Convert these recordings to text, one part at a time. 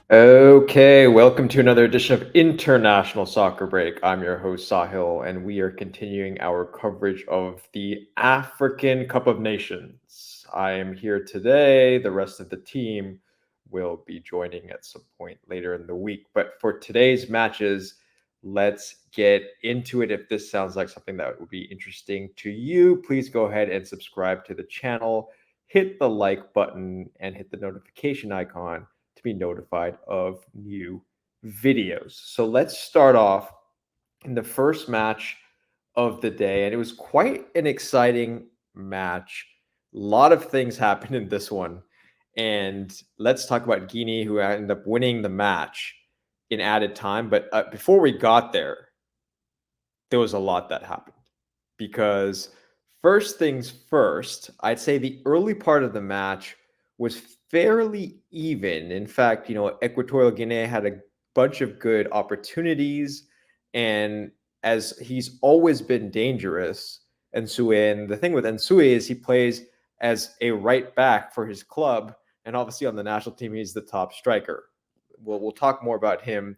Okay, welcome to another edition of International Soccer Break. I'm your host, Sahil, and we are continuing our coverage of the African Cup of Nations. I am here today. The rest of the team will be joining at some point later in the week. But for today's matches, let's get into it. If this sounds like something that would be interesting to you, please go ahead and subscribe to the channel, hit the like button, and hit the notification icon to be notified of new videos. So let's start off in the first match of the day, and it was quite an exciting match. A lot of things happened in this one. And let's talk about Guinea, who ended up winning the match in added time. But before we got there was a lot that happened because first things first, I'd say the early part of the match was fairly even. In fact, Equatorial Guinea had a bunch of good opportunities, and as he's always been dangerous, Nsue, and the thing with Nsue is he plays as a right back for his club, and obviously on the national team he's the top striker. We'll talk more about him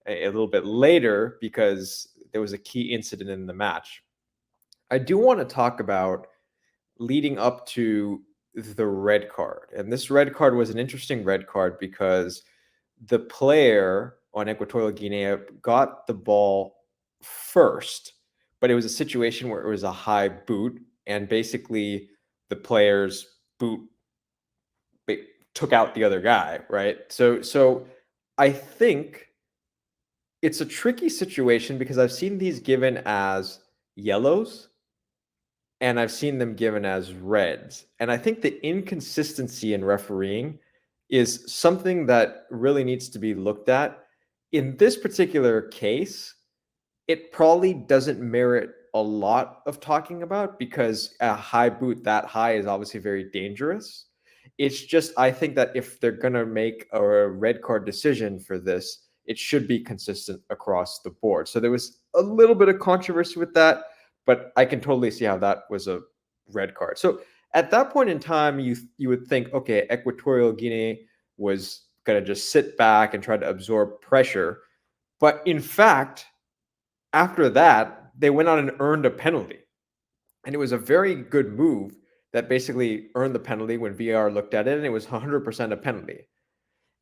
a little bit later because there was a key incident in the match. I do want to talk about leading up to the red card. And this red card was an interesting red card because the player on Equatorial Guinea got the ball first, but it was a situation where it was a high boot, and basically the player's boot took out the other guy, right? So I think it's a tricky situation because I've seen these given as yellows and I've seen them given as reds. And I think the inconsistency in refereeing is something that really needs to be looked at. In this particular case, it probably doesn't merit a lot of talking about because a high boot that high is obviously very dangerous. It's just, I think that if they're going to make a red card decision for this, it should be consistent across the board. So there was a little bit of controversy with that, but I can totally see how that was a red card. So at that point in time, you would think, okay, Equatorial Guinea was going to just sit back and try to absorb pressure. But in fact, after that, they went on and earned a penalty. And it was a very good move that basically earned the penalty when VAR looked at it, and it was 100% a penalty.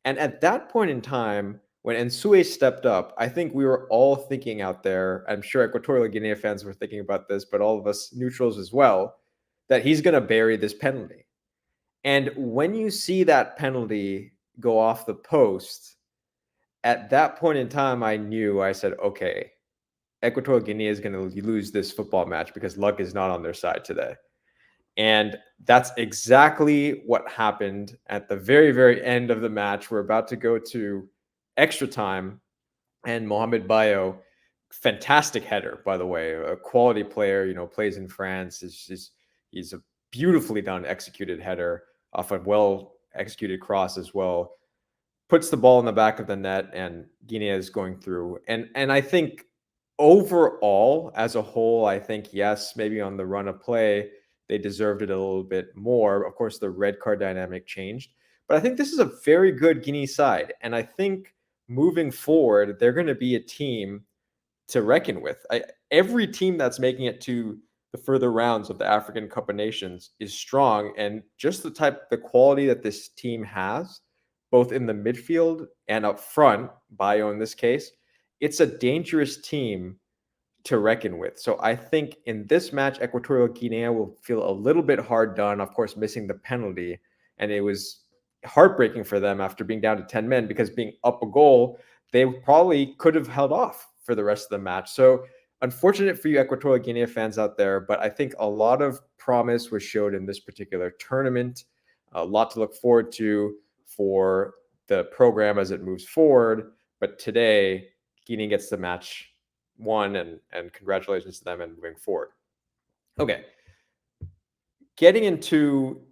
And at that point in time, when Nsue stepped up, I think we were all thinking out there, I'm sure Equatorial Guinea fans were thinking about this, but all of us neutrals as well, that he's going to bury this penalty. And when you see that penalty go off the post, at that point in time, I said, okay, Equatorial Guinea is going to lose this football match because luck is not on their side today. And that's exactly what happened at the very, very end of the match. We're about to go to extra time, and Mohamed Bayo, fantastic header, by the way, a quality player, plays in France. He's a beautifully done, executed header off a well executed cross as well. Puts the ball in the back of the net, and Guinea is going through. And I think overall, as a whole, I think yes, maybe on the run of play, they deserved it a little bit more. Of course, the red card dynamic changed, but I think this is a very good Guinea side, and I think moving forward, they're going to be a team to reckon with. Every team that's making it to the further rounds of the African Cup of Nations is strong, and just the quality that this team has, both in the midfield and up front, Bayo in this case, it's a dangerous team to reckon with. So I think in this match, Equatorial Guinea will feel a little bit hard done, of course, missing the penalty. And it was heartbreaking for them after being down to 10 men because being up a goal, they probably could have held off for the rest of the match. So unfortunate for you Equatorial Guinea fans out there, but I think a lot of promise was showed in this particular tournament. A lot to look forward to for the program as it moves forward. But today, Guinea gets the match won, and congratulations to them and moving forward. Okay. Getting into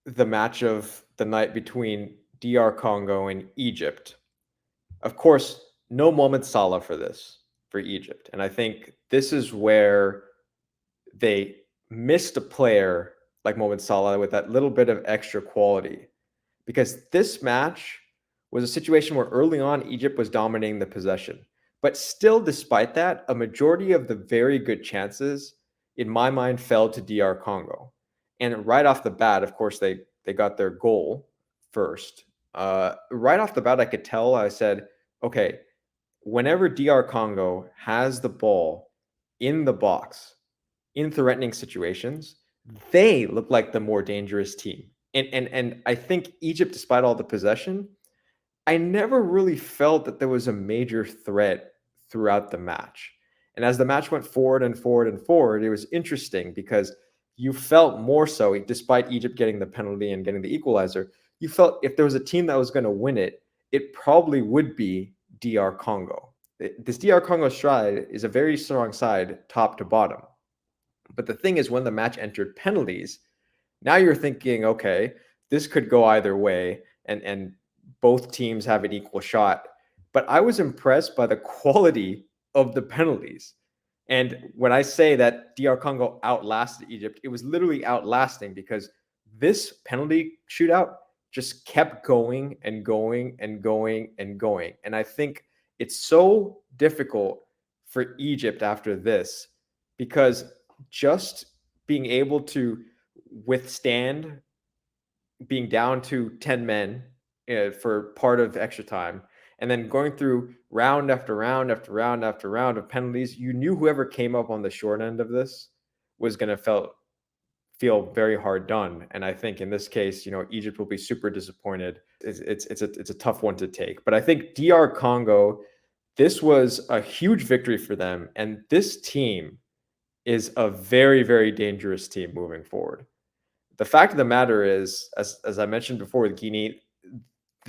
the match of the night between DR Congo and Egypt. Of course, no Mohamed Salah for Egypt. And I think this is where they missed a player like Mohamed Salah with that little bit of extra quality. Because this match was a situation where early on Egypt was dominating the possession. But still, despite that, a majority of the very good chances, in my mind, fell to DR Congo. And right off the bat, of course, they got their goal first. Right off the bat, I could tell. I said, okay, whenever DR Congo has the ball in the box in threatening situations, they look like the more dangerous team. And I think Egypt, despite all the possession, I never really felt that there was a major threat throughout the match. And as the match went forward and forward and forward, it was interesting because you felt more so, despite Egypt getting the penalty and getting the equalizer, you felt if there was a team that was going to win it, it probably would be DR Congo. This DR Congo side is a very strong side, top to bottom. But the thing is, when the match entered penalties, now you're thinking, okay, this could go either way, and both teams have an equal shot. But I was impressed by the quality of the penalties. And when I say that DR Congo outlasted Egypt, it was literally outlasting because this penalty shootout just kept going and going and going and going. And I think it's so difficult for Egypt after this because just being able to withstand being down to 10 men for part of extra time and then going through round after round after round after round of penalties, you knew whoever came up on the short end of this was going to feel very hard done. And I think in this case, Egypt will be super disappointed. It's a tough one to take. But I think DR Congo, this was a huge victory for them. And this team is a very, very dangerous team moving forward. The fact of the matter is, as I mentioned before with Guinea,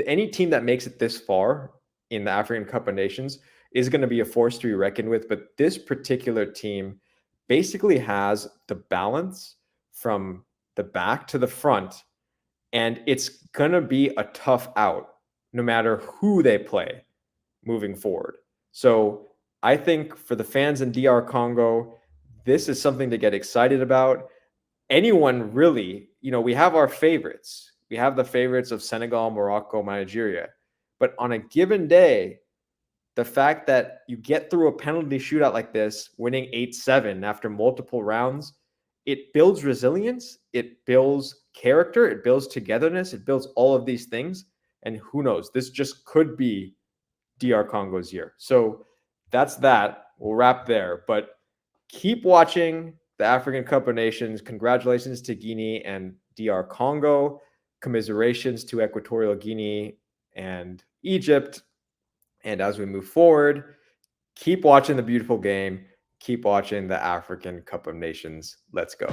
any team that makes it this far in the African Cup of Nations is going to be a force to be reckoned with. But this particular team basically has the balance from the back to the front, and it's going to be a tough out no matter who they play moving forward. So I think for the fans in DR Congo, this is something to get excited about. Anyone really, we have our favorites. We have the favorites of Senegal, Morocco, Nigeria. But on a given day, the fact that you get through a penalty shootout like this, winning 8-7 after multiple rounds, it builds resilience, it builds character, it builds togetherness, it builds all of these things. And who knows, this just could be DR Congo's year. So that's that. We'll wrap there. But keep watching the African Cup of Nations. Congratulations to Guinea and DR Congo. Commiserations to Equatorial Guinea and Egypt. And as we move forward, keep watching the beautiful game. Keep watching the African Cup of Nations. Let's go.